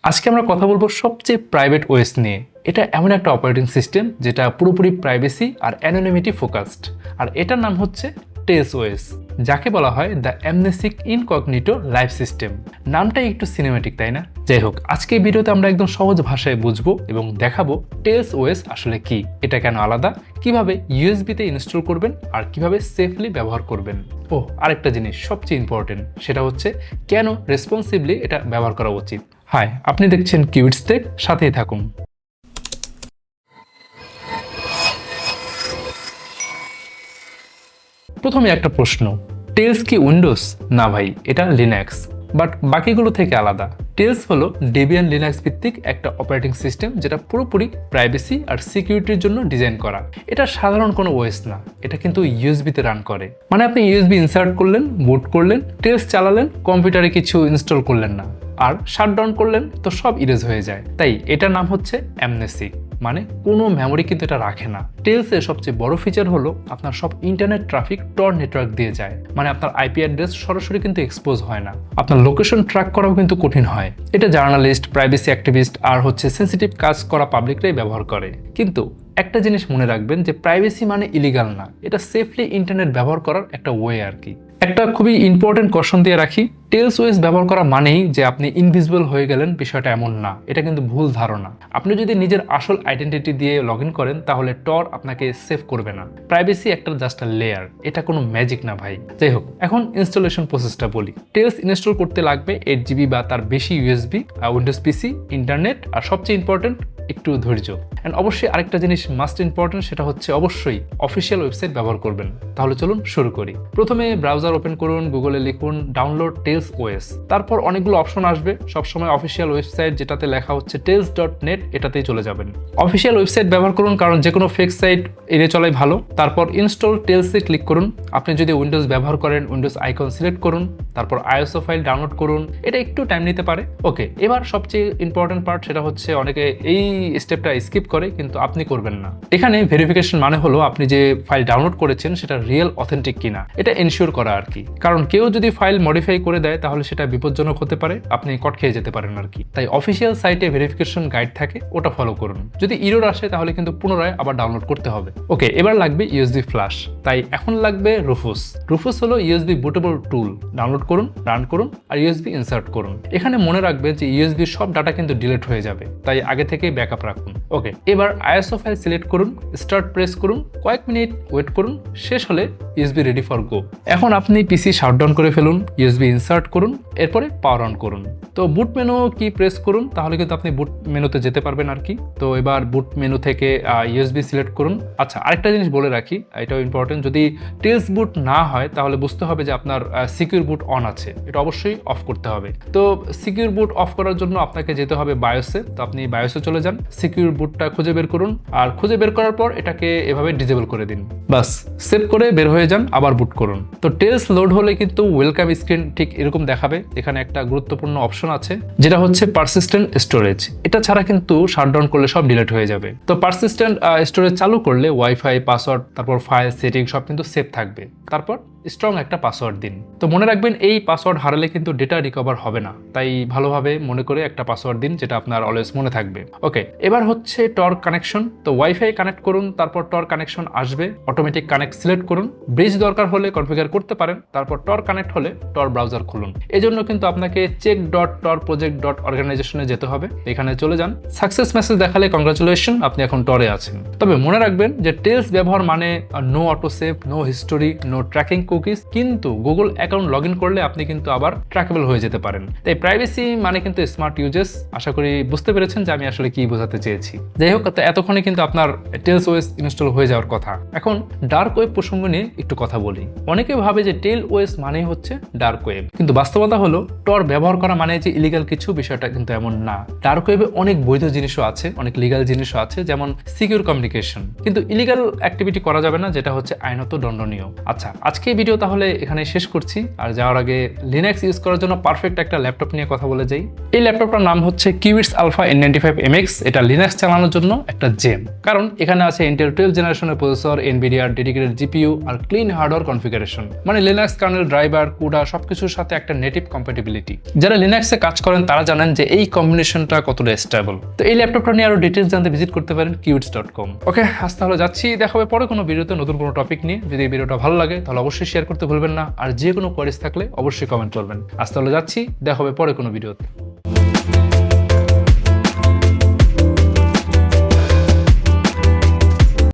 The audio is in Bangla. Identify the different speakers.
Speaker 1: আজকে আমরা কথা বলবো সবচেয়ে প্রাইভেট ওএস নিয়ে। এটা এমন একটা অপারেটিং সিস্টেম যেটা পুরোপুরি প্রাইভেসি আর অ্যানোনিমিটি ফোকাসড, আর এটার নাম হচ্ছে টেলস ওএস, যাকে বলা হয় দ্য অ্যামনেসিক ইনকগনিটো লাইফ সিস্টেম। নামটাই একটু সিনেম্যাটিক, তাই না? যাই হোক, আজকে এই ভিডিওতে আমরা একদম সহজ ভাষায় বুঝবো এবং দেখাবো টেলস ওএস আসলে কি, এটা কেন আলাদা, কিভাবে ইউএসবিতে ইনস্টল করবেন আর কিভাবে সেফলি ব্যবহার করবেন। ও আরেকটা জিনিস সবচেয়ে ইম্পর্টেন্ট, সেটা হচ্ছে কেন রেসপন্সিবলি এটা ব্যবহার করা উচিত। হাই, আপনি দেখছেন কিউইটস টেক, সাথেই থাকুন। প্রথমে একটা প্রশ্ন, টেলস কি উইন্ডোজ? না ভাই, এটা লিনাক্স, বাট বাকিগুলো থেকে আলাদা। টেলস হলো ডেবিয়ান লিনাক্স ভিত্তিক একটা অপারেটিং সিস্টেম যেটা পুরোপুরি প্রাইভেসি আর সিকিউরিটির জন্য ডিজাইন করা। এটা সাধারণ কোনো ওএস না, এটা কিন্তু ইউএসবিতে রান করে। মানে আপনি ইউএসবি ইনসার্ট করলেন, বুট করলেন, টেলস চালালেন, কম্পিউটারে কিছু ইনস্টল করলেন না, আর শাটডাউন করলেন তো সব ইরেজ হয়ে যায়। তাই এটার নাম হচ্ছে অ্যামনেসিক, মানে কোনো মেমোরি কিন্তু এটা রাখে না। টেলসের সবচেয়ে বড় ফিচার হলো আপনার সব ইন্টারনেট ট্রাফিক টর নেটওয়ার্ক দিয়ে যায়, মানে আপনার আইপি অ্যাড্রেস সরাসরি কিন্তু এক্সপোজ হয় না। আপনার লোকেশন ট্র্যাক করাও কিন্তু কঠিন হয়। এটা জার্নালিস্ট, প্রাইভেসি অ্যাক্টিভিস্ট আর সেন্সিটিভ কাজ করা পাবলিকরাই ব্যবহার করে। কিন্তু একটা জিনিস মনে রাখবেন যে প্রাইভেসি মানে ইলিগাল না, এটা সেফলি ইন্টারনেট ব্যবহার করার একটা ওয়ে আর কি। একটা খুবই ইম্পর্টেন্ট কোয়েশ্চন দিয়ে রাখি, টেলস ওএস ব্যবহার করা মানেই যে আপনি ইনভিজিবল হয়ে গেলেন, বিষয়টা এমন না। এটা কিন্তু ভুল ধারণা। আপনি যদি নিজের আসল আইডেন্টিটি দিয়ে লগ ইন করেন তাহলে টর আপনাকে সেভ করবে না। প্রাইভেসি একটা জাস্ট লেয়ার, এটা কোনো ম্যাজিক না ভাই। যাই হোক, এখন ইনস্টলেশন প্রসেসটা বলি। টেলস ইনস্টল করতে লাগবে 8 জিবি বা তার বেশি ইউএসবি, উইন্ডোজ পিসি, ইন্টারনেট, আর সবচেয়ে ইম্পর্টেন্ট একটু ধৈর্য। অ্যান্ড অবশ্যই আরেকটা জিনিস মাস্ট ইম্পর্টেন্ট, সেটা হচ্ছে অবশ্যই অফিসিয়াল ওয়েবসাইট ব্যবহার করবেন। তাহলে চলুন শুরু করি। প্রথমে ব্রাউজার ওপেন করুন, গুগলে লিখুন ডাউনলোড টেলস ওএস। তারপর অনেকগুলো অপশন আসবে, সবসময় অফিসিয়াল ওয়েবসাইট যেটাতে লেখা হচ্ছে টেলস.net এটাতেই চলে যাবেন। অফিসিয়াল ওয়েবসাইট ব্যবহার করুন, কারণ যে কোনো ফেক সাইট এড়িয়ে চলাই ভালো। তারপর ইনস্টল টেলসে ক্লিক করুন। আপনি যদি উইন্ডোজ ব্যবহার করেন, উইন্ডোজ আইকন সিলেক্ট করুন, তারপর আইএসও ফাইল ডাউনলোড করুন। এটা একটু টাইম নিতে পারে। ওকে, এবার সবচেয়ে ইম্পর্টেন্ট পার্ট, সেটা হচ্ছে অনেকে এই স্টেপটা স্কিপ করে, কিন্তু আপনি করবেন না। এখানে ভেরিফিকেশন মানে হলো আপনি যে ফাইল ডাউনলোড করেছেন সেটা রিয়েল অথেন্টিক কিনা, এটা এনশিওর করা আর কি। কারণ কেউ যদি ফাইল মডিফাই করে দেয় তাহলে সেটা বিপজ্জনক হতে পারে, আপনি কট খেয়ে যেতে পারেন আর কি। তাই অফিসিয়াল সাইটে ভেরিফিকেশন গাইড থাকে, ওটা ফলো করুন। যদি ইরর আসে তাহলে কিন্তু পুনরায় আবার ডাউনলোড করতে হবে। ওকে, এবার লাগবে ইউএসবি ফ্ল্যাশ, তাই এখন লাগবে রুফুস। রুফুস হলো ইউএসবি বুটেবল টুল। ডাউনলোড করুন, রান করুন, আর ইউএসবি ইনসার্ট করুন। এখানে মনে রাখবেন যে ইউএসবি সব ডাটা কিন্তু ডিলিট হয়ে যাবে, তাই আগে থেকেই ব্যাকআপ রাখুন। ওকে, এবার আইএসও ফাইল সিলেক্ট করুন, স্টার্ট প্রেস করুন, কয়েক মিনিট ওয়েট করুন, শেষ হলে ইউএসবি রেডি ফর গো। এখন আপনি পিসি শাটডাউন করে ফেলুন, ইউএসবি ইনসার্ট করুন, এরপরে পাওয়ার অন করুন। তো বুট মেনু কি প্রেস করুন, তাহলে কিন্তু আপনি বুট মেনুতে যেতে পারবেন আর কি। তো এবার বুট মেনু থেকে ইউএসবি সিলেক্ট করুন। আচ্ছা, আরেকটা জিনিস বলে রাখি, এটাও ইম্পর্টেন্ট, যদি টেলস বুট না হয় তাহলে বুঝতে হবে যে আপনার সিকিউর বুট অন আছে, এটা অবশ্যই অফ করতে হবে। তো সিকিউর বুট অফ করার জন্য আপনাকে যেতে হবে বায়োসে। তো আপনি বায়োসে চলে যান, সিকিউর বুটটা খুঁজে বের করুন, আর খুঁজে বের করার পর এটাকে এভাবে ডিসেবল করে দিন। বাস, সেভ করে বের হয়ে যান, আবার বুট করুন। তো টেলস লোড হলে কিন্তু ওয়েলকাম স্ক্রিন ঠিক এরকম দেখাবে। এখানে একটা গুরুত্বপূর্ণ অপশন আছে যেটা হচ্ছে পারসিস্টেন্ট স্টোরেজ। এটা ছাড়া কিন্তু শাটডাউন করলে সব ডিলিট হয়ে যাবে। তো পারসিস্টেন্ট স্টোরেজ চালু করলে ওয়াইফাই, পাসওয়ার্ড, তারপর ফাইল সেটিং সব কিন্তু সেভ থাকবে। তারপর স্ট্রং একটা পাসওয়ার্ড দিন। তো মনে রাখবেন এই পাসওয়ার্ড হারালে কিন্তু ডেটা রিকভার হবে না, তাই ভালোভাবে মনে করে একটা পাসওয়ার্ড দিন যেটা আপনার অলওয়েজ মনে থাকবে। ওকে, এবার হচ্ছে টর কানেকশন। তো ওয়াইফাই কানেক্ট করুন, তারপর টর কানেকশন আসবে, অটোমেটিক কানেক্ট সিলেক্ট করুন। ব্রিজ দরকার হলে কনফিগার করতে পারেন, তারপর টর কানেক্ট হলে টর ব্রাউজার খুলুন। এজন্য কিন্তু আপনাকে check.torproject.organization-এ যেতে হবে। এখানে চলে যান, সাকসেস মেসেজ দেখালে কংগ্রাচুলেশন, আপনি এখন টরে আছেন। তবে মনে রাখবেন যে টেলস ব্যবহার মানে no auto save, no history, no tracking cookies, কিন্তু গুগল অ্যাকাউন্ট লগ ইন করলে আপনি কিন্তু আবার ট্র্যাকেবল হয়ে যেতে পারেন। তাই প্রাইভেসি মানে কিন্তু স্মার্ট ইউজেস। আশা করি বুঝতে পেরেছেন যে আমি আসলে কি বোঝাতে চেয়েছি। যাই হোক, এতক্ষণে কিন্তু আপনার টেলস ওএস ইনস্টল হয়ে যাওয়ার কথা। এখন ডার্ক ওয়েব প্রসঙ্গ নিয়ে একটু কথা বলি। অনেকে ভাবে যে টেল ওএস মানেই হচ্ছে ডার্ক ওয়েব, কিন্তু বাস্তবতা হলো টর ব্যবহার করা মানে যে ইলিগাল কিছু, বিষয়টা কিন্তু এমন না। ডার্ক ওয়েবে অনেক বৈধ জিনিসও আছে, অনেক লিগাল জিনিসও আছে, যেমন সিকিউর কমিউনিকেশন। কিন্তু ইলিগাল অ্যাক্টিভিটি করা যাবে না, যেটা হচ্ছে আইনত দণ্ডনীয়। আচ্ছা, আজকে এই ভিডিও তাহলে এখানে শেষ করছি। আর যাওয়ার আগে লিনাক্স ইউজ করার জন্য পারফেক্ট একটা ল্যাপটপ নিয়ে কথা বলে যাই। এই ল্যাপটপটার নাম হচ্ছে কিউইটস আলফা N95 MX। এটা লিনাক্স চালানো চালানোর জন্য একটা জেম, কারণ এখানে আছে ইন্টেল 12 জেনারেশনের প্রসেসর, এনভিডিআর ডেডিকেটেড জিপিইউ আর ক্লিন হার্ডওয়্যার কনফিগারেশন, মানে লিনাক্স কার্নেল, ড্রাইভার, কুডা সবকিছুর সাথে একটা নেটিভ কম্প্যাটিবিলিটি। যারা লিনাক্সে কাজ করেন তারা জানেন যে এই কম্বিনেশনটা কতটা স্টেবল। তো এই ল্যাপটপটা নিয়ে আরো ডিটেলস জানতে ভিজিট করতে পারেন qits.com। ওকে, আজ তাহলে যাচ্ছি, দেখা হবে পরে কোনো ভিডিওতে নতুন কোনো টপিক নিয়ে। যদি এই ভিডিওটা ভালো লাগে তাহলে অবশ্যই শেয়ার করতে ভুলবেন না, আর যে কোনো কোয়ারিজ থাকলে অবশ্যই কমেন্ট করবেন। আজ তাহলে যাচ্ছি, দেখা হবে পরে কোনো ভিডিওতে।